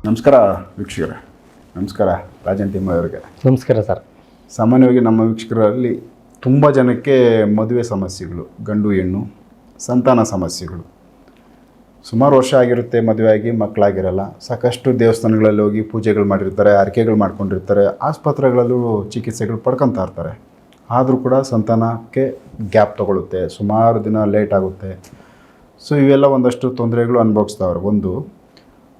ನಮಸ್ಕಾರ ವೀಕ್ಷಕರೇ. ನಮಸ್ಕಾರ ರಾಜನ್ ಟೀಮ್ ಅವರಿಗೆ. ನಮಸ್ಕಾರ ಸರ್. ಸಾಮಾನ್ಯವಾಗಿ ನಮ್ಮ ವೀಕ್ಷಕರಲ್ಲಿ ತುಂಬ ಜನಕ್ಕೆ ಮದುವೆ ಸಮಸ್ಯೆಗಳು, ಗಂಡು ಹೆಣ್ಣು, ಸಂತಾನ ಸಮಸ್ಯೆಗಳು. ಸುಮಾರು ವರ್ಷ ಆಗಿರುತ್ತೆ ಮದುವೆ ಆಗಿ, ಮಕ್ಕಳಾಗಿರಲ್ಲ. ಸಾಕಷ್ಟು ದೇವಸ್ಥಾನಗಳಲ್ಲಿ ಹೋಗಿ ಪೂಜೆಗಳು ಮಾಡಿರ್ತಾರೆ, ಆರೈಕೆಗಳು ಮಾಡ್ಕೊಂಡಿರ್ತಾರೆ, ಆಸ್ಪತ್ರೆಗಳಲ್ಲೂ ಚಿಕಿತ್ಸೆಗಳು ಪಡ್ಕೊತಾ ಇರ್ತಾರೆ. ಆದರೂ ಕೂಡ ಸಂತಾನಕ್ಕೆ ಗ್ಯಾಪ್ ತೊಗೊಳುತ್ತೆ, ಸುಮಾರು ದಿನ ಲೇಟ್ ಆಗುತ್ತೆ. ಸೊ ಇವೆಲ್ಲ ಒಂದಷ್ಟು ತೊಂದರೆಗಳು ಅನುಭವಿಸ್ತಾವ್ರೆ ಒಂದು.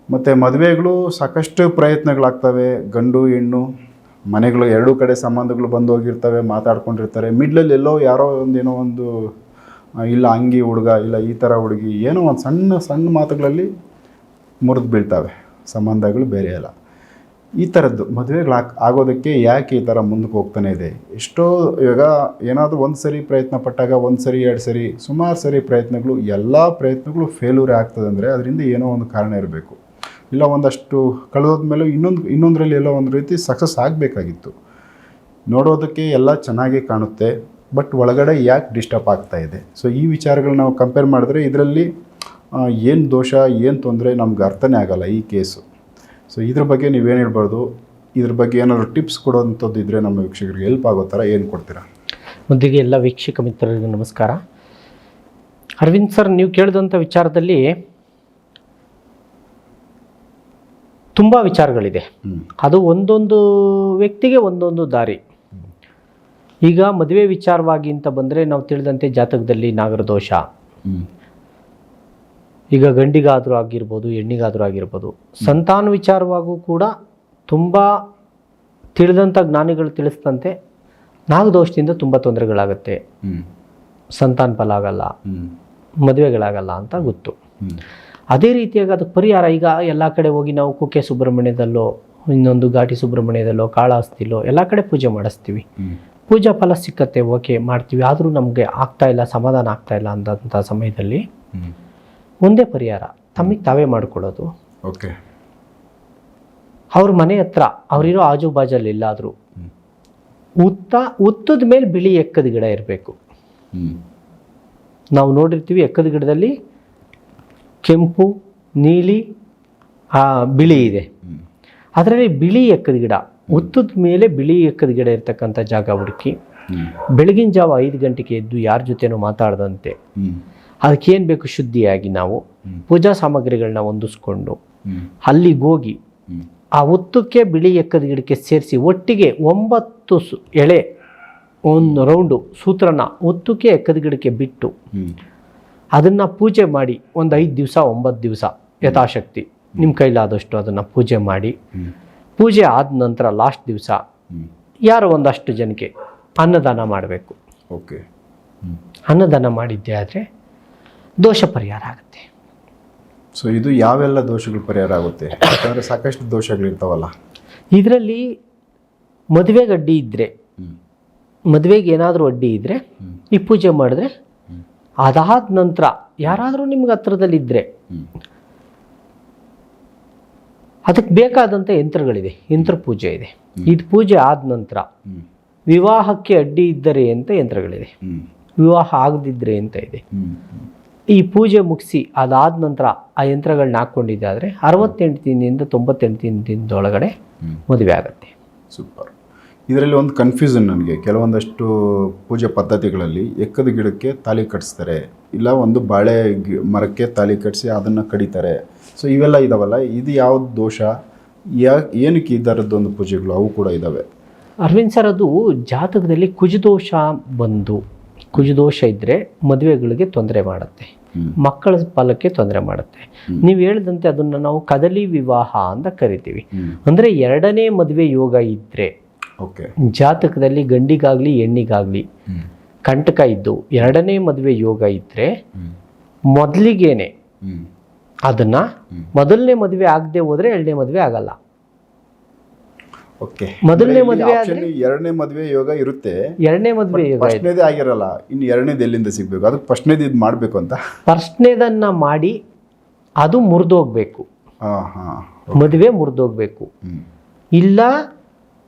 ಮತ್ತು ಮದುವೆಗಳು ಸಾಕಷ್ಟು ಪ್ರಯತ್ನಗಳಾಗ್ತವೆ. ಗಂಡು ಹೆಣ್ಣು ಮನೆಗಳು ಎರಡೂ ಕಡೆ ಸಂಬಂಧಗಳು ಬಂದು ಹೋಗಿರ್ತವೆ, ಮಾತಾಡ್ಕೊಂಡಿರ್ತಾರೆ. ಮಿಡ್ಲಲ್ಲಿ ಎಲ್ಲೋ ಯಾರೋ ಒಂದೇನೋ ಒಂದು ಇಲ್ಲ ಅಂಗಿ ಹುಡುಗ, ಇಲ್ಲ ಈ ಥರ ಹುಡುಗಿ, ಏನೋ ಒಂದು ಸಣ್ಣ ಸಣ್ಣ ಮಾತುಗಳಲ್ಲಿ ಮುರಿದು ಬೀಳ್ತವೆ ಸಂಬಂಧಗಳು, ಬೇರೆ ಎಲ್ಲ. ಈ ಥರದ್ದು ಮದುವೆಗಳು ಆಗೋದಕ್ಕೆ ಯಾಕೆ ಈ ಥರ ಮುಂದಕ್ಕೆ ಹೋಗ್ತಾನೆ ಇದೆ? ಎಷ್ಟೋ ಇವಾಗ ಏನಾದರೂ ಒಂದು ಸರಿ ಪ್ರಯತ್ನ ಪಟ್ಟಾಗ, ಒಂದು ಸರಿ ಎರಡು ಸರಿ, ಸುಮಾರು ಸರಿ ಪ್ರಯತ್ನಗಳು, ಎಲ್ಲ ಪ್ರಯತ್ನಗಳು ಫೇಲ್ಯೂರೇ ಆಗ್ತದೆ ಅಂದರೆ ಅದರಿಂದ ಏನೋ ಒಂದು ಕಾರಣ ಇರಬೇಕು. ಇಲ್ಲ ಒಂದಷ್ಟು ಕಳೆದೋದ್ಮೇಲೆ ಇನ್ನೊಂದರಲ್ಲಿ ಎಲ್ಲೋ ಒಂದು ರೀತಿ ಸಕ್ಸಸ್ ಆಗಬೇಕಾಗಿತ್ತು. ನೋಡೋದಕ್ಕೆ ಎಲ್ಲ ಚೆನ್ನಾಗೇ ಕಾಣುತ್ತೆ, ಬಟ್ ಒಳಗಡೆ ಯಾಕೆ ಡಿಸ್ಟರ್ಬ್ ಆಗ್ತಾ ಇದೆ? ಸೊ ಈ ವಿಚಾರಗಳು ನಾವು ಕಂಪೇರ್ ಮಾಡಿದ್ರೆ ಇದರಲ್ಲಿ ಏನು ದೋಷ, ಏನು ತೊಂದರೆ ನಮ್ಗೆ ಅರ್ಥನೇ ಆಗಲ್ಲ ಈ ಕೇಸು. ಸೊ ಇದ್ರ ಬಗ್ಗೆ ನೀವೇನು ಹೇಳ್ಬಾರ್ದು? ಇದ್ರ ಬಗ್ಗೆ ಏನಾದರೂ ಟಿಪ್ಸ್ ಕೊಡೋವಂಥದ್ದು ಇದ್ದರೆ ನಮ್ಮ ವೀಕ್ಷಕರಿಗೆ ಹೆಲ್ಪ್ ಆಗೋ ಥರ ಏನು ಕೊಡ್ತೀರಾ? ಮೊದಲಿಗೆ ಎಲ್ಲ ವೀಕ್ಷಕ ಮಿತ್ರರಿಗೆ ನಮಸ್ಕಾರ. ಅರವಿಂದ್ ಸರ್, ನೀವು ಕೇಳಿದಂಥ ವಿಚಾರದಲ್ಲಿ ತುಂಬ ವಿಚಾರಗಳಿದೆ. ಅದು ಒಂದೊಂದು ವ್ಯಕ್ತಿಗೆ ಒಂದೊಂದು ದಾರಿ. ಈಗ ಮದುವೆ ವಿಚಾರವಾಗಿ ಅಂತ ಬಂದರೆ ನಾವು ತಿಳಿದಂತೆ ಜಾತಕದಲ್ಲಿ ನಾಗರದೋಷ, ಈಗ ಗಂಡಿಗಾದರೂ ಆಗಿರ್ಬೋದು, ಹೆಣ್ಣಿಗಾದರೂ ಆಗಿರ್ಬೋದು. ಸಂತಾನ ವಿಚಾರವಾಗೂ ಕೂಡ ತುಂಬ ತಿಳಿದಂಥ ಜ್ಞಾನಿಗಳು ತಿಳಿಸಿದಂತೆ ನಾಗದೋಷದಿಂದ ತುಂಬ ತೊಂದರೆಗಳಾಗುತ್ತೆ, ಸಂತಾನ ಫಲ ಆಗಲ್ಲ, ಮದುವೆಗಳಾಗಲ್ಲ ಅಂತ ಗೊತ್ತು. ಅದೇ ರೀತಿಯಾಗಿ ಅದಕ್ಕೆ ಪರಿಹಾರ ಈಗ ಎಲ್ಲ ಕಡೆ ಹೋಗಿ ನಾವು ಕುಕ್ಕೆ ಸುಬ್ರಹ್ಮಣ್ಯದಲ್ಲೋ, ಇನ್ನೊಂದು ಘಾಟಿ ಸುಬ್ರಹ್ಮಣ್ಯದಲ್ಲೋ, ಕಾಳಹಸ್ತಿಲೋ ಎಲ್ಲ ಕಡೆ ಪೂಜೆ ಮಾಡಿಸ್ತೀವಿ. ಪೂಜಾ ಫಲ ಸಿಕ್ಕತ್ತೆ, ಓಕೆ ಮಾಡ್ತೀವಿ. ಆದರೂ ನಮಗೆ ಆಗ್ತಾ ಇಲ್ಲ, ಸಮಾಧಾನ ಆಗ್ತಾ ಇಲ್ಲ ಅಂದಂಥ ಸಮಯದಲ್ಲಿ ಒಂದೇ ಪರಿಹಾರ, ತಮಗೆ ತಾವೇ ಮಾಡ್ಕೊಳ್ಳೋದು. ಓಕೆ. ಅವ್ರ ಮನೆ ಹತ್ರ ಅವರಿರೋ ಆಜು ಬಾಜಲ್ಲಿ ಎಲ್ಲಾದರೂ ಉತ್ತದ ಮೇಲೆ ಬಿಳಿ ಎಕ್ಕದ ಗಿಡ ಇರಬೇಕು. ನಾವು ನೋಡಿರ್ತೀವಿ ಎಕ್ಕದ ಗಿಡದಲ್ಲಿ ಕೆಂಪು, ನೀಲಿ, ಬಿಳಿ ಇದೆ. ಅದರಲ್ಲಿ ಬಿಳಿ ಎಕ್ಕದ ಗಿಡ, ಉತ್ತದ ಮೇಲೆ ಬಿಳಿ ಎಕ್ಕದ ಗಿಡ ಇರ್ತಕ್ಕಂಥ ಜಾಗ ಹುಡುಕಿ ಬೆಳಗಿನ ಜಾವ 5 ಗಂಟೆಗೆ ಎದ್ದು ಯಾರ ಜೊತೆನೂ ಮಾತಾಡದಂತೆ, ಅದಕ್ಕೇನು ಬೇಕು ಶುದ್ಧಿಯಾಗಿ ನಾವು ಪೂಜಾ ಸಾಮಗ್ರಿಗಳನ್ನ ಹೊಂದಿಸ್ಕೊಂಡು ಅಲ್ಲಿಗೆ ಹೋಗಿ ಆ ಉತ್ತಕ್ಕೆ ಬಿಳಿ ಎಕ್ಕದ ಗಿಡಕ್ಕೆ ಸೇರಿಸಿ ಒಟ್ಟಿಗೆ 9 ಎಳೆ ಒಂದು ರೌಂಡು ಸೂತ್ರನ ಉತ್ತಕ್ಕೆ ಎಕ್ಕದ ಗಿಡಕ್ಕೆ ಬಿಟ್ಟು ಅದನ್ನು ಪೂಜೆ ಮಾಡಿ ಒಂದು 5 ದಿವಸ 9 ದಿವಸ ಯಥಾಶಕ್ತಿ ನಿಮ್ಮ ಕೈಲಾದಷ್ಟು ಅದನ್ನು ಪೂಜೆ ಮಾಡಿ, ಪೂಜೆ ಆದ ನಂತರ ಲಾಸ್ಟ್ ದಿವಸ ಯಾರೋ ಒಂದಷ್ಟು ಜನಕ್ಕೆ ಅನ್ನದಾನ ಮಾಡಬೇಕು. ಓಕೆ. ಅನ್ನದಾನ ಮಾಡಿದ್ದೆ ಆದರೆ ದೋಷ ಪರಿಹಾರ ಆಗುತ್ತೆ. ಸೊ ಇದು ಯಾವೆಲ್ಲ ದೋಷಗಳು ಪರಿಹಾರ ಆಗುತ್ತೆ? ಯಾಕಂದರೆ ಸಾಕಷ್ಟು ದೋಷಗಳಿರ್ತಾವಲ್ಲ. ಇದರಲ್ಲಿ ಮದುವೆಗೆ ಅಡ್ಡಿ ಇದ್ದರೆ, ಮದುವೆಗೆ ಏನಾದರೂ ಅಡ್ಡಿ ಇದ್ದರೆ ಈ ಪೂಜೆ ಮಾಡಿದ್ರೆ, ಅದಾದ ನಂತರ ಯಾರಾದರೂ ನಿಮ್ಗೆ ಹತ್ರದಲ್ಲಿದ್ದರೆ ಅದಕ್ಕೆ ಬೇಕಾದಂಥ ಯಂತ್ರಗಳಿದೆ, ಯಂತ್ರ ಪೂಜೆ ಇದೆ. ಇದು ಪೂಜೆ ಆದ ನಂತರ ವಿವಾಹಕ್ಕೆ ಅಡ್ಡಿ ಇದ್ದರೆ ಅಂತ ಯಂತ್ರಗಳಿದೆ, ವಿವಾಹ ಆಗದಿದ್ದರೆ ಅಂತ ಇದೆ. ಈ ಪೂಜೆ ಮುಗಿಸಿ ಅದಾದ ನಂತರ ಆ ಯಂತ್ರಗಳನ್ನ ಹಾಕ್ಕೊಂಡಿದ್ದಾದರೆ 68 ದಿನದಿಂದ 98 ದಿನದೊಳಗಡೆ ಮದುವೆ ಆಗುತ್ತೆ. ಸೂಪರ್. ಇದರಲ್ಲಿ ಒಂದು ಕನ್ಫ್ಯೂಷನ್ ನನಗೆ. ಕೆಲವೊಂದಷ್ಟು ಪೂಜೆ ಪದ್ಧತಿಗಳಲ್ಲಿ ಎಕ್ಕದ ಗಿಡಕ್ಕೆ ತಾಲಿ ಕಟ್ಟಿಸ್ತಾರೆ, ಇಲ್ಲ ಒಂದು ಬಾಳೆ ಮರಕ್ಕೆ ತಾಲಿ ಕಟ್ಟಿಸಿ ಅದನ್ನು ಕಡಿತಾರೆ. ಸೊ ಇವೆಲ್ಲ ಇದಾವಲ್ಲ, ಇದು ಯಾವ್ದು ದೋಷ? ಏನಕ್ಕೆ ಈ ಥರದ್ದೊಂದು ಪೂಜೆಗಳು ಅವು ಕೂಡ ಇದ್ದಾವೆ? ಅರವಿಂದ್ ಸರ್, ಅದು ಜಾತಕದಲ್ಲಿ ಕುಜದೋಷ ಬಂದು, ಕುಜದೋಷ ಇದ್ದರೆ ಮದುವೆಗಳಿಗೆ ತೊಂದರೆ ಮಾಡುತ್ತೆ, ಮಕ್ಕಳ ಫಲಕ್ಕೆ ತೊಂದರೆ ಮಾಡುತ್ತೆ. ನೀವು ಹೇಳಿದಂತೆ ಅದನ್ನು ನಾವು ಕದಲಿ ವಿವಾಹ ಅಂತ ಕರಿತೀವಿ. ಅಂದರೆ 2ನೇ ಮದುವೆ ಯೋಗ ಇದ್ದರೆ, ಜಾತಕದಲ್ಲಿ ಗಂಡಿಗಾಗ್ಲಿ ಹೆಣ್ಣಿಗಾಗ್ಲಿ ಕಂಟಕ ಇದ್ದು 2ನೇ ಮದುವೆ ಯೋಗ ಇದ್ದರೆ ಮೊದಲಿಗೇನೆ ಅದನ್ನ ಮೊದಲನೇ ಮದುವೆ ಆಗದೆ ಹೋದ್ರೆ 2ನೇ ಮದುವೆ ಆಗಲ್ಲ. ಓಕೆ. ಮೊದಲನೇ ಮದುವೆ ಆದ್ರೆ 2ನೇ ಮದುವೆ ಯೋಗ ಇರುತ್ತೆ, 2ನೇ ಮದುವೆ ಯೋಗ ಫಸ್ಟ್ನೇದೇ ಆಗಿರಲ್ಲ. ಇನ್ನು 2ನೇದು ಎಲ್ಲಿಂದ ಸಿಗಬೇಕು? ಅದಕ್ಕೆ ಫಸ್ಟ್ನೇದು ಇದು ಮಾಡಬೇಕು ಅಂತ ಫಸ್ಟ್ನೇದನ್ನ ಮಾಡಿ ಅದು ಮುರಿದೋಗ್ಬೇಕು, ಮದುವೆ ಮುರಿದೋಗ್ಬೇಕು. ಇಲ್ಲ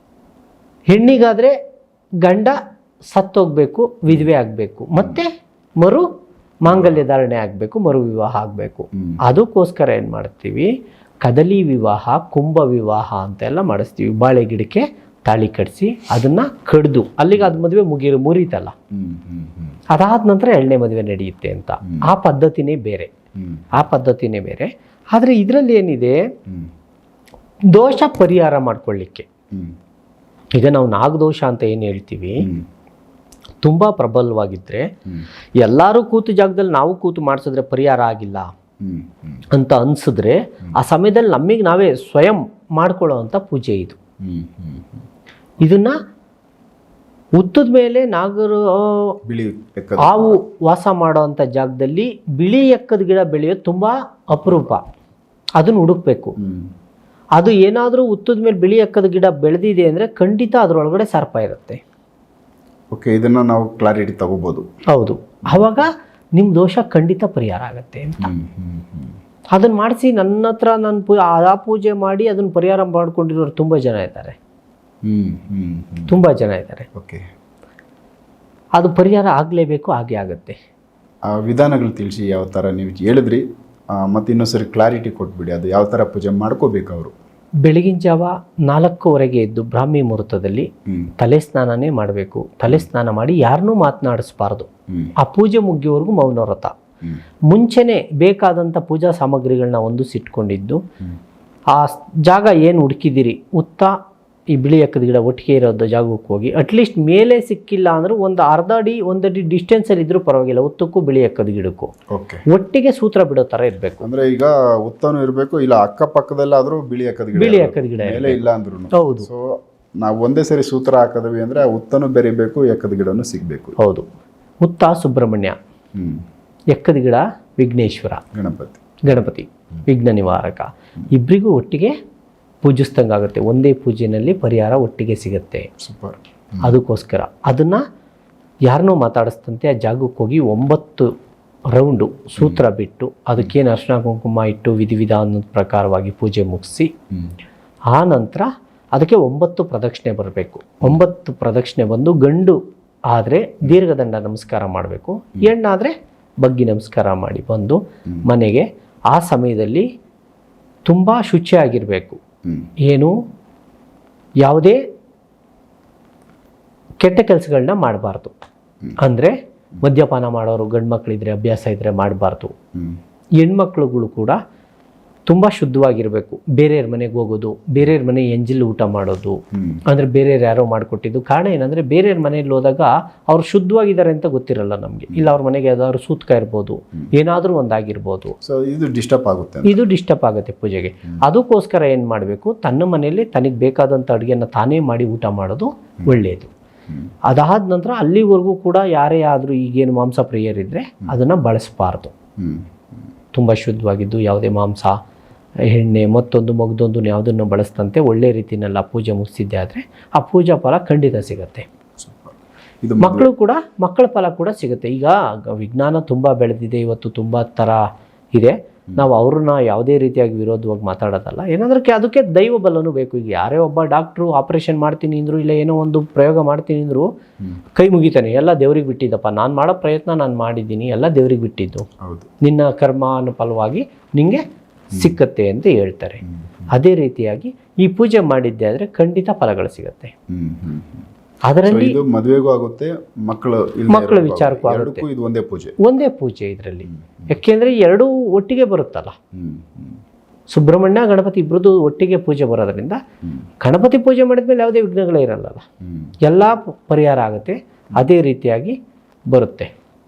ಹೆಣ್ಣಿಗಾದರೆ ಗಂಡ ಸತ್ತೋಗ್ಬೇಕು, ವಿಧವೆ ಆಗಬೇಕು, ಮತ್ತೆ ಮಾಂಗಲ್ಯ ಧಾರಣೆ ಆಗಬೇಕು, ಮರು ವಿವಾಹ ಆಗಬೇಕು. ಅದಕ್ಕೋಸ್ಕರ ಏನು ಮಾಡ್ತೀವಿ, ಕದಲಿ ವಿವಾಹ, ಕುಂಭ ವಿವಾಹ ಅಂತೆಲ್ಲ ಮಾಡಿಸ್ತೀವಿ. ಬಾಳೆ ಗಿಡಕ್ಕೆ ತಾಳಿ ಕಟ್ಟಿಸಿ ಅದನ್ನು ಕಡ್ದು ಅಲ್ಲಿಗೆ ಅದು ಮದುವೆ ಮುರಿತಲ್ಲ. ಅದಾದ ನಂತರ 2ನೇ ಮದುವೆ ನಡೆಯುತ್ತೆ ಅಂತ. ಆ ಪದ್ಧತಿನೇ ಬೇರೆ, ಆ ಪದ್ಧತಿನೇ ಬೇರೆ. ಆದರೆ ಇದರಲ್ಲಿ ಏನಿದೆ, ದೋಷ ಪರಿಹಾರ ಮಾಡ್ಕೊಳ್ಳಿಕ್ಕೆ ಈಗ ನಾವು ನಾಗದೋಷ ಅಂತ ಏನು ಹೇಳ್ತೀವಿ, ತುಂಬ ಪ್ರಬಲವಾಗಿದ್ದರೆ ಎಲ್ಲರೂ ಕೂತು ಜಾಗದಲ್ಲಿ ನಾವು ಕೂತು ಮಾಡಿಸಿದ್ರೆ ಪರಿಹಾರ ಆಗಿಲ್ಲ ಅಂತ ಅನಿಸಿದ್ರೆ ಆ ಸಮಯದಲ್ಲಿ ನಮಗೆ ನಾವೇ ಸ್ವಯಂ ಮಾಡ್ಕೊಳ್ಳೋ ಅಂಥ ಪೂಜೆ ಇದು. ಇದನ್ನ ಹುತ್ತದ ಮೇಲೆ ನಾಗರು ಹಾವು ವಾಸ ಮಾಡೋ ಅಂಥ ಜಾಗದಲ್ಲಿ ಬಿಳಿ ಎಕ್ಕದ ಗಿಡ ಬೆಳೆಯೋದು ತುಂಬ ಅಪರೂಪ. ಅದನ್ನು ಹುಡುಕ್ಬೇಕು. ಅದು ಏನಾದರೂ ಹುತ್ತದ ಮೇಲೆ ಬಿಳಿ ಎಕ್ಕದ ಗಿಡ ಬೆಳೆದಿದೆ ಅಂದರೆ ಖಂಡಿತ ಅದರೊಳಗಡೆ ಸರ್ಪ ಇರುತ್ತೆ. ಓಕೆ, ಇದನ್ನು ನಾವು ಕ್ಲಾರಿಟಿ ತಗೋಬೋದು. ಹೌದು, ಆವಾಗ ನಿಮ್ಮ ದೋಷ ಖಂಡಿತ ಪರಿಹಾರ ಆಗುತ್ತೆ ಅಂತ. ಅದನ್ನು ಮಾಡಿಸಿ ನನ್ನ ಹತ್ರ ನಾನು ಆ ಪೂಜೆ ಮಾಡಿ ಅದನ್ನು ಪರಿಹಾರ ಮಾಡ್ಕೊಂಡಿರೋರು ತುಂಬ ಜನ ಇದ್ದಾರೆ. ತುಂಬ ಜನ ಇದ್ದಾರೆ. ಓಕೆ, ಅದು ಪರಿಹಾರ ಆಗಲೇಬೇಕು, ಹಾಗೆ ಆಗುತ್ತೆ. ಆ ವಿಧಾನಗಳು ತಿಳಿಸಿ, ಯಾವ ಥರ ನೀವು ಹೇಳಿದ್ರಿ, ಮತ್ತು ಇನ್ನೊಂದ್ಸರಿ ಕ್ಲಾರಿಟಿ ಕೊಟ್ಬಿಡಿ. ಅದು ಯಾವ ಥರ ಪೂಜೆ ಮಾಡ್ಕೋಬೇಕು ಅವರು? ಬೆಳಗಿನ ಜಾವ 4:15 ಎದ್ದು ಬ್ರಾಹ್ಮಿ ಮುಹೂರ್ತದಲ್ಲಿ ತಲೆ ಸ್ನಾನನೇ ಮಾಡಬೇಕು. ತಲೆ ಸ್ನಾನ ಮಾಡಿ ಯಾರನ್ನೂ ಮಾತನಾಡಿಸ್ಬಾರ್ದು. ಆ ಪೂಜೆ ಮುಗಿಯೋವರೆಗೂ ಮೌನ ವ್ರತ. ಮುಂಚೆನೆ ಬೇಕಾದಂಥ ಪೂಜಾ ಸಾಮಗ್ರಿಗಳನ್ನ ಹೊಂದಿಸಿಟ್ಕೊಂಡಿದ್ದು ಆ ಜಾಗ ಏನು ಹುಡುಕಿದ್ದೀರಿ, ಉತ್ತ ಈ ಬಿಳಿ ಎಕ್ಕದ ಗಿಡ ಒಟ್ಟಿಗೆ ಇರೋದು ಜಾಗಕ್ಕೆ ಹೋಗಿ ಅಟ್ಲೀಸ್ಟ್ ಮೇಲೆ ಸಿಕ್ಕಿಲ್ಲ ಅಂದರೂ ಒಂದು ಅರ್ಧ ಅಡಿ 1 ಅಡಿ ಡಿಸ್ಟೆನ್ಸಲ್ಲಿ ಇದ್ರೂ ಪರವಾಗಿಲ್ಲ, ಉತ್ತಕ್ಕೂ ಬಿಳಿ ಎಕ್ಕದ ಗಿಡಕ್ಕೂ ಒಟ್ಟಿಗೆ ಸೂತ್ರ ಬಿಡೋ ಥರ ಇರಬೇಕು. ಅಂದರೆ ಈಗ ಉತ್ತನೂ ಇರಬೇಕು, ಇಲ್ಲ ಅಕ್ಕಪಕ್ಕದಲ್ಲಾದರೂ ಬಿಳಿ ಎಕ್ಕದ ಗಿಡ ಮೇಲೆ ಇಲ್ಲ ಅಂದ್ರೂ. ಹೌದು. ಸೊ ನಾವು ಒಂದೇ ಸರಿ ಸೂತ್ರ ಹಾಕಿದ್ವಿ ಅಂದರೆ ಆ ಉತ್ತನೂ ಬೆರಿಬೇಕು, ಎಕ್ಕದ ಗಿಡನೂ ಸಿಗಬೇಕು. ಹೌದು. ಉತ್ತ ಸುಬ್ರಹ್ಮಣ್ಯ, ಎಕ್ಕದ ಗಿಡ ವಿಘ್ನೇಶ್ವರ, ಗಣಪತಿ ವಿಘ್ನ ನಿವಾರಕ. ಇಬ್ಬರಿಗೂ ಒಟ್ಟಿಗೆ ಪೂಜಿಸ್ದಂಗಾಗುತ್ತೆ. ಒಂದೇ ಪೂಜೆಯಲ್ಲಿ ಪರಿಹಾರ ಒಟ್ಟಿಗೆ ಸಿಗುತ್ತೆ. ಸೂಪರ್. ಅದಕ್ಕೋಸ್ಕರ ಅದನ್ನು ಯಾರನ್ನೂ ಮಾತಾಡಿಸ್ತಂತೆ ಆ ಜಾಗಕ್ಕೆ ಹೋಗಿ 9 ರೌಂಡು ಸೂತ್ರ ಬಿಟ್ಟು ಅದಕ್ಕೇನು ಅರ್ಶಿನ ಕುಂಕುಮ ಇಟ್ಟು ವಿಧಿವಿಧಾನದ ಪ್ರಕಾರವಾಗಿ ಪೂಜೆ ಮುಗಿಸಿ ಆ ನಂತರ ಅದಕ್ಕೆ 9 ಪ್ರದಕ್ಷಿಣೆ ಬರಬೇಕು. 9 ಪ್ರದಕ್ಷಿಣೆ ಬಂದು ಗಂಡು ಆದರೆ ದೀರ್ಘದಂಡ ನಮಸ್ಕಾರ ಮಾಡಬೇಕು, ಹೆಣ್ಣಾದರೆ ಬಗ್ಗಿ ನಮಸ್ಕಾರ ಮಾಡಿ ಬಂದು ಮನೆಗೆ. ಆ ಸಮಯದಲ್ಲಿ ತುಂಬ ಶುಚಿಯಾಗಿರಬೇಕು. ಏನು ಯಾವುದೇ ಕೆಟ್ಟ ಕೆಲಸಗಳನ್ನ ಮಾಡಬಾರ್ದು. ಅಂದರೆ ಮದ್ಯಪಾನ ಮಾಡೋರು ಗಂಡು ಮಕ್ಕಳಿದ್ರೆ, ಅಭ್ಯಾಸ ಇದ್ದರೆ ಮಾಡಬಾರ್ದು. ಹೆಣ್ಮಕ್ಳುಗಳು ಕೂಡ ತುಂಬ ಶುದ್ಧವಾಗಿರಬೇಕು. ಬೇರೆಯವ್ರ ಮನೆಗೆ ಹೋಗೋದು, ಬೇರೆಯವ್ರ ಮನೆ ಎಂಜಿಲ್ ಊಟ ಮಾಡೋದು, ಅಂದರೆ ಬೇರೆಯವ್ರು ಯಾರೋ ಮಾಡಿಕೊಟ್ಟಿದ್ದು. ಕಾರಣ ಏನಂದರೆ ಬೇರೆಯವ್ರ ಮನೇಲಿ ಹೋದಾಗ ಅವ್ರು ಶುದ್ಧವಾಗಿದ್ದಾರೆ ಅಂತ ಗೊತ್ತಿರಲ್ಲ ನಮಗೆ. ಇಲ್ಲ ಅವ್ರ ಮನೆಗೆ ಯಾವ್ದಾದ್ರು ಸೂತ್ಕ ಇರ್ಬೋದು, ಏನಾದರೂ ಒಂದಾಗಿರ್ಬೋದು. ಇದು ಡಿಸ್ಟರ್ಬ್ ಆಗುತ್ತೆ ಪೂಜೆಗೆ. ಅದಕ್ಕೋಸ್ಕರ ಏನು ಮಾಡಬೇಕು, ತನ್ನ ಮನೆಯಲ್ಲಿ ತನಗೆ ಬೇಕಾದಂಥ ಅಡುಗೆನ ತಾನೇ ಮಾಡಿ ಊಟ ಮಾಡೋದು ಒಳ್ಳೆಯದು. ಅದಾದ ನಂತರ ಅಲ್ಲಿವರೆಗೂ ಕೂಡ ಯಾರೇ ಆದರೂ ಈಗೇನು ಮಾಂಸ ಪ್ರಿಯರಿದ್ದರೆ ಅದನ್ನು ಬಳಸಬಾರ್ದು. ತುಂಬ ಶುದ್ಧವಾಗಿದ್ದು ಯಾವುದೇ ಮಾಂಸ, ಎಣ್ಣೆ, ಮತ್ತೊಂದು ಮಗದೊಂದು ಯಾವುದನ್ನು ಬಳಸ್ತಂತೆ ಒಳ್ಳೆ ರೀತಿಯಲ್ಲ ಪೂಜೆ ಮುಗಿಸಿದ್ದೆ ಆದರೆ ಆ ಪೂಜಾ ಫಲ ಖಂಡಿತ ಸಿಗುತ್ತೆ. ಮಕ್ಕಳು ಕೂಡ ಮಕ್ಕಳ ಫಲ ಕೂಡ ಸಿಗುತ್ತೆ. ಈಗ ವಿಜ್ಞಾನ ತುಂಬ ಬೆಳೆದಿದೆ, ಇವತ್ತು ತುಂಬ ಥರ ಇದೆ. ನಾವು ಅವ್ರನ್ನ ಯಾವುದೇ ರೀತಿಯಾಗಿ ವಿರೋಧವಾಗಿ ಮಾತಾಡೋದಲ್ಲ. ಏನಾದರೂ ಅದಕ್ಕೆ ದೈವ ಬಲನೂ ಬೇಕು. ಈಗ ಯಾರೇ ಒಬ್ಬ ಡಾಕ್ಟ್ರು ಆಪರೇಷನ್ ಮಾಡ್ತೀನಿ ಅಂದರು, ಇಲ್ಲ ಏನೋ ಒಂದು ಪ್ರಯೋಗ ಮಾಡ್ತೀನಿ ಅಂದರು, ಕೈ ಮುಗಿತಾನೆ, ಎಲ್ಲ ದೇವ್ರಿಗೆ ಬಿಟ್ಟಿದ್ದಪ್ಪ, ನಾನು ಮಾಡೋ ಪ್ರಯತ್ನ ನಾನು ಮಾಡಿದ್ದೀನಿ, ಎಲ್ಲ ದೇವ್ರಿಗೆ ಬಿಟ್ಟಿದ್ದು, ನಿನ್ನ ಕರ್ಮ ಅನ್ನೋ ಫಲವಾಗಿ ನಿಂಗೆ ಸಿಕ್ಕತ್ತೆ ಅಂತ ಹೇಳ್ತಾರೆ. ಅದೇ ರೀತಿಯಾಗಿ ಈ ಪೂಜೆ ಮಾಡಿದ್ದೆ ಆದರೆ ಖಂಡಿತ ಫಲಗಳು ಸಿಗುತ್ತೆ. ಅದರಲ್ಲಿ ಮದುವೆಗೂ ಆಗುತ್ತೆ, ಮಕ್ಕಳ ವಿಚಾರಕ್ಕೂ ಆಗುತ್ತೆ. ಒಂದೇ ಪೂಜೆ ಇದರಲ್ಲಿ. ಯಾಕೆಂದ್ರೆ ಎರಡೂ ಒಟ್ಟಿಗೆ ಬರುತ್ತಲ್ಲ. ಸುಬ್ರಹ್ಮಣ್ಯ ಗಣಪತಿ ಇಬ್ಬರದು ಒಟ್ಟಿಗೆ ಪೂಜೆ ಬರೋದ್ರಿಂದ ಗಣಪತಿ ಪೂಜೆ ಮಾಡಿದ್ಮೇಲೆ ಯಾವುದೇ ವಿಘ್ನಗಳೇ ಇರಲ್ಲ, ಎಲ್ಲ ಪರಿಹಾರ ಆಗುತ್ತೆ. ಅದೇ ರೀತಿಯಾಗಿ ಬರುತ್ತೆ.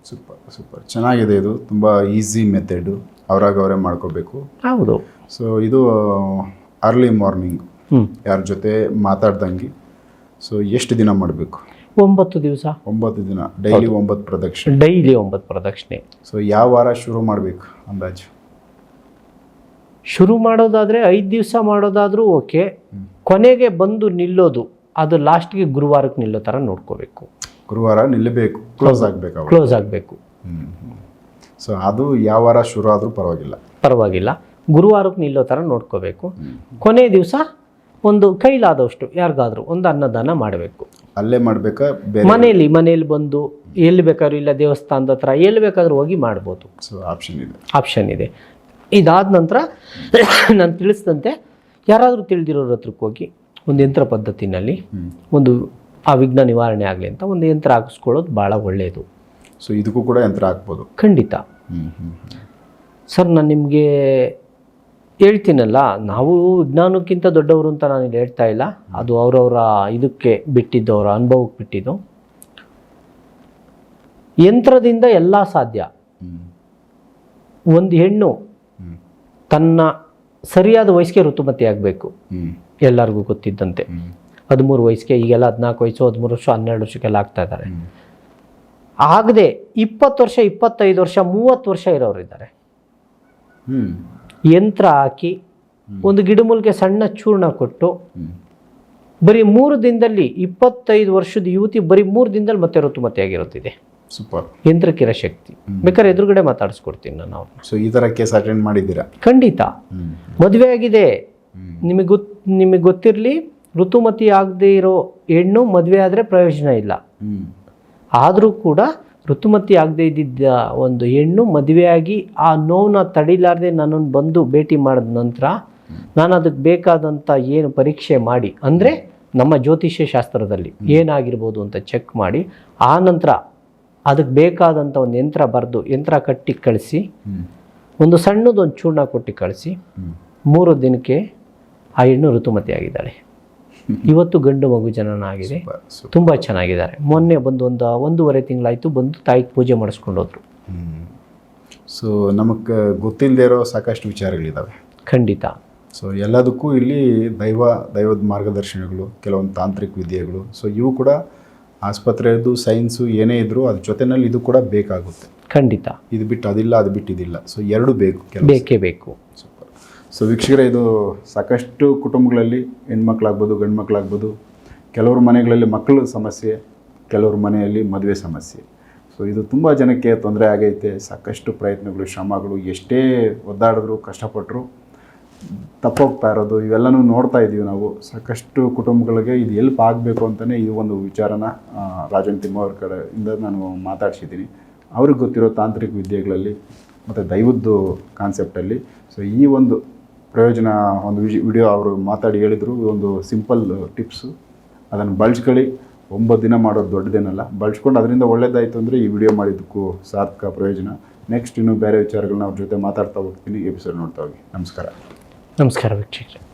ಸೂಪರ್ ಚೆನ್ನಾಗಿದೆ. ಇದು ತುಂಬ ಈಸಿ ಮೆಥಡು, ಅವರೇ ಮಾಡ್ಕೋಬೇಕು. ಹೌದು. ಸೊ ಇದು ಅರ್ಲಿ ಮಾರ್ನಿಂಗ್ ಯಾರ ಜೊತೆ ಮಾತಾಡ್ದಂಗೆ. ಸೊ ಎಷ್ಟು ದಿನ ಮಾಡಬೇಕು? 9 ದಿವಸ. 9 ದಿನ ಡೈಲಿ 9 ಪ್ರದಕ್ಷಿಣೆ. ಡೈಲಿ 9 ಪ್ರದಕ್ಷಿಣೆ. ಸೊ ಯಾವ ವಾರ ಶುರು ಮಾಡಬೇಕು ಅಂದಾಜು? ಶುರು ಮಾಡೋದಾದರೆ 5 ದಿವಸ ಮಾಡೋದಾದರೂ ಓಕೆ. ಕೊನೆಗೆ ಬಂದು ನಿಲ್ಲೋದು ಅದು ಲಾಸ್ಟ್ಗೆ ಗುರುವಾರಕ್ಕೆ ನಿಲ್ಲೋ ಥರ ನೋಡ್ಕೋಬೇಕು. ಗುರುವಾರ ನಿಲ್ಲಬೇಕು, ಕ್ಲೋಸ್ ಆಗಬೇಕು. ಸೊ ಅದು ಯಾವ ವಾರ ಶುರು ಆದರೂ ಪರವಾಗಿಲ್ಲ. ಗುರುವಾರಕ್ಕೆ ನಿಲ್ಲೋ ಥರ ನೋಡ್ಕೋಬೇಕು. ಕೊನೆ ದಿವಸ ಒಂದು ಕೈಲಾದಷ್ಟು ಯಾರಿಗಾದ್ರೂ ಒಂದು ಅನ್ನದಾನ ಮಾಡಬೇಕು. ಅಲ್ಲೇ ಮಾಡಬೇಕಾ? ಮನೆಯಲ್ಲಿ ಬಂದು ಎಲ್ಲಿ ಬೇಕಾದ್ರೂ, ಇಲ್ಲ ದೇವಸ್ಥಾನದ ಹತ್ರ ಎಲ್ಲಿ ಬೇಕಾದ್ರೂ ಹೋಗಿ ಮಾಡ್ಬೋದು. ಸೊ ಆಪ್ಷನ್ ಇದೆ. ಇದಾದ ನಂತರ ನಾನು ತಿಳಿಸಿದಂತೆ ಯಾರಾದರೂ ತಿಳಿದಿರೋರ ಹತ್ರಕ್ಕೆ ಹೋಗಿ ಒಂದು ಯಂತ್ರ ಪದ್ಧತಿನಲ್ಲಿ ಒಂದು ಆ ವಿಘ್ನ ನಿವಾರಣೆ ಆಗಲಿ ಅಂತ ಒಂದು ಯಂತ್ರ ಹಾಕಿಸ್ಕೊಳ್ಳೋದು ಭಾಳ ಒಳ್ಳೆಯದು. ಸೊ ಇದಕ್ಕೂ ಕೂಡ ಯಂತ್ರ ಹಾಕ್ಬೋದು? ಖಂಡಿತ ಸರ್. ನಾನು ನಿಮಗೆ ಹೇಳ್ತೀನಲ್ಲ, ನಾವು ವಿಜ್ಞಾನಕ್ಕಿಂತ ದೊಡ್ಡವರು ಅಂತ ನಾನು ಇಲ್ಲಿ ಹೇಳ್ತಾ ಇಲ್ಲ. ಅದು ಅವರವರ ಇದಕ್ಕೆ ಬಿಟ್ಟಿದ್ದು, ಅವರ ಅನುಭವಕ್ಕೆ ಬಿಟ್ಟಿದ್ದು. ಯಂತ್ರದಿಂದ ಎಲ್ಲ ಸಾಧ್ಯ. ಒಂದು ಹೆಣ್ಣು ತನ್ನ ಸರಿಯಾದ ವಯಸ್ಸಿಗೆ ಋತುಮತಿ ಆಗಬೇಕು. ಎಲ್ಲರಿಗೂ ಗೊತ್ತಿದ್ದಂತೆ 13 ವಯಸ್ಸಿಗೆ, ಈಗೆಲ್ಲ 14 ವಯಸ್ಸು, 13 ವರ್ಷ, 12 ವರ್ಷಕ್ಕೆಲ್ಲ ಆಗ್ತಾ ಇದ್ದಾರೆ. ಆಗದೆ 20 ವರ್ಷ, 25 ವರ್ಷ, 30 ವರ್ಷ ಇರೋರಿದ್ದಾರೆ. ಯಂತ್ರ ಹಾಕಿ ಒಂದು ಗಿಡಮೂಲಿಕೆ ಸಣ್ಣ ಚೂರ್ಣ ಕೊಟ್ಟು ಬರೀ 3 ದಿನದಲ್ಲಿ 25 ವರ್ಷದ ಯುವತಿ ಬರೀ 3 ದಿನದಲ್ಲಿ ಮತ್ತೆ ಋತುಮತಿ ಆಗಿರುತ್ತಿದೆ. ಸೂಪರ್. ಯಂತ್ರಕ್ಕಿರೋ ಶಕ್ತಿ. ಬೇಕಾದ್ರೆ ಎದುರುಗಡೆ ಮಾತಾಡಿಸ್ಕೊಡ್ತೀನಿ ನಾನು ಅವ್ರನ್ನ. ಸೊ ಈ ಥರ ಕೇಸ್ ಅಟೆಂಡ್ ಮಾಡಿದ್ದೀರಾ? ಖಂಡಿತ. ಮದುವೆ ಆಗಿದೆ, ನಿಮಗೆ ಗೊತ್ತಿರಲಿ, ಋತುಮತಿ ಆಗದೆ ಇರೋ ಹೆಣ್ಣು ಮದುವೆ ಆದರೆ ಪ್ರಯೋಜನ ಇಲ್ಲ. ಆದರೂ ಕೂಡ ಋತುಮತಿ ಆಗದೆ ಇದ್ದಿದ್ದ ಒಂದು ಹೆಣ್ಣು ಮದುವೆಯಾಗಿ ಆ ನೋವನ್ನ ತಡಿಲಾರದೆ ನನ್ನನ್ನು ಬಂದು ಭೇಟಿ ಮಾಡಿದ ನಂತರ ನಾನು ಅದಕ್ಕೆ ಬೇಕಾದಂಥ ಏನು ಪರೀಕ್ಷೆ ಮಾಡಿ, ಅಂದರೆ ನಮ್ಮ ಜ್ಯೋತಿಷ್ಯ ಶಾಸ್ತ್ರದಲ್ಲಿ ಏನಾಗಿರ್ಬೋದು ಅಂತ ಚೆಕ್ ಮಾಡಿ, ಆ ನಂತರ ಅದಕ್ಕೆ ಬೇಕಾದಂಥ ಒಂದು ಯಂತ್ರ ಬರೆದು ಯಂತ್ರ ಕಟ್ಟಿ ಕಳಿಸಿ, ಒಂದು ಸಣ್ಣದೊಂದು ಚೂರ್ಣ ಕೊಟ್ಟು ಕಳಿಸಿ, 3 ದಿನಕ್ಕೆ ಆ ಹೆಣ್ಣು ಋತುಮತಿ ಆಗಿದ್ದಾಳೆ. ಇವತ್ತು ಗಂಡು ಮಗು ಜನನ ಆಗಿದೆ, ತುಂಬ ಚೆನ್ನಾಗಿದ್ದಾರೆ. ಮೊನ್ನೆ ಬಂದು 1.5 ತಿಂಗಳಾಯಿತು, ಬಂದು ತಾಯಿಗೆ ಪೂಜೆ ಮಾಡಿಸ್ಕೊಂಡು ಹೋದ್ರು. ಸೊ ನಮಗೆ ಗೊತ್ತಿಲ್ಲದೆ ಇರೋ ಸಾಕಷ್ಟು ವಿಚಾರಗಳಿದ್ದಾವೆ. ಖಂಡಿತ. ಸೊ ಎಲ್ಲದಕ್ಕೂ ಇಲ್ಲಿ ದೈವದ ಮಾರ್ಗದರ್ಶನಗಳು, ಕೆಲವೊಂದು ತಾಂತ್ರಿಕ ವಿದ್ಯೆಗಳು, ಸೊ ಇವು ಕೂಡ ಆಸ್ಪತ್ರೆಯದ್ದು ಸೈನ್ಸು ಏನೇ ಇದ್ದರೂ ಅದ್ರ ಜೊತೆಯಲ್ಲಿ ಇದು ಕೂಡ ಬೇಕಾಗುತ್ತೆ. ಖಂಡಿತ. ಇದು ಬಿಟ್ಟು ಅದಿಲ್ಲ, ಅದು ಬಿಟ್ಟು ಇದಿಲ್ಲ. ಸೊ ಎರಡೂ ಬೇಕು, ಬೇಕೇ ಬೇಕು. ಸೂಪರ್. ಸೊ ವೀಕ್ಷಕರೇ, ಇದು ಸಾಕಷ್ಟು ಕುಟುಂಬಗಳಲ್ಲಿ ಹೆಣ್ಮಕ್ಳಾಗ್ಬೋದು, ಗಂಡು ಮಕ್ಕಳಾಗ್ಬೋದು, ಕೆಲವ್ರ ಮನೆಗಳಲ್ಲಿ ಮಕ್ಕಳ ಸಮಸ್ಯೆ, ಕೆಲವ್ರ ಮನೆಯಲ್ಲಿ ಮದುವೆ ಸಮಸ್ಯೆ. ಸೊ ಇದು ತುಂಬ ಜನಕ್ಕೆ ತೊಂದರೆ ಆಗೈತೆ. ಸಾಕಷ್ಟು ಪ್ರಯತ್ನಗಳು, ಶ್ರಮಗಳು, ಎಷ್ಟೇ ಒದ್ದಾಡಿದ್ರು, ಕಷ್ಟಪಟ್ಟರು ತಪ್ಪೋಗ್ತಾ ಇರೋದು ಇವೆಲ್ಲನೂ ನೋಡ್ತಾ ಇದ್ದೀವಿ ನಾವು. ಸಾಕಷ್ಟು ಕುಟುಂಬಗಳಿಗೆ ಇದು ಎಲ್ಪ್ ಆಗಬೇಕು ಅಂತಲೇ ಈ ಒಂದು ವಿಚಾರನ ರಾಜನ್ ತಿಮ್ಮವ್ರ ಕಡೆಯಿಂದ ನಾನು ಮಾತಾಡ್ಸಿದ್ದೀನಿ. ಅವ್ರಿಗೆ ಗೊತ್ತಿರೋ ತಾಂತ್ರಿಕ ವಿದ್ಯೆಗಳಲ್ಲಿ ಮತ್ತು ದೈವದ್ದು ಕಾನ್ಸೆಪ್ಟಲ್ಲಿ. ಸೊ ಈ ಒಂದು ಪ್ರಯೋಜನ ಒಂದು ವಿಡಿಯೋ ಅವರು ಮಾತಾಡಿ ಹೇಳಿದರು. ಒಂದು ಸಿಂಪಲ್ ಟಿಪ್ಸು, ಅದನ್ನು ಬಳಸ್ಕೊಳ್ಳಿ. 9 ದಿನ ಮಾಡೋದು ದೊಡ್ಡದೇನಲ್ಲ. ಬಳಸ್ಕೊಂಡು ಅದರಿಂದ ಒಳ್ಳೇದಾಯಿತು ಅಂದರೆ ಈ ವಿಡಿಯೋ ಮಾಡಿದ್ದಕ್ಕೂ ಸಾರ್ಥಕ, ಪ್ರಯೋಜನ. ನೆಕ್ಸ್ಟ್ ಇನ್ನೂ ಬೇರೆ ವಿಚಾರಗಳನ್ನ ಅವ್ರ ಜೊತೆ ಮಾತಾಡ್ತಾ ಹೋಗ್ತೀನಿ. ಎಪಿಸೋಡ್ ನೋಡ್ತಾ ಹೋಗಿ. ನಮಸ್ಕಾರ. ನಮಸ್ಕಾರ ವೀಕ್ಷಕರೇ.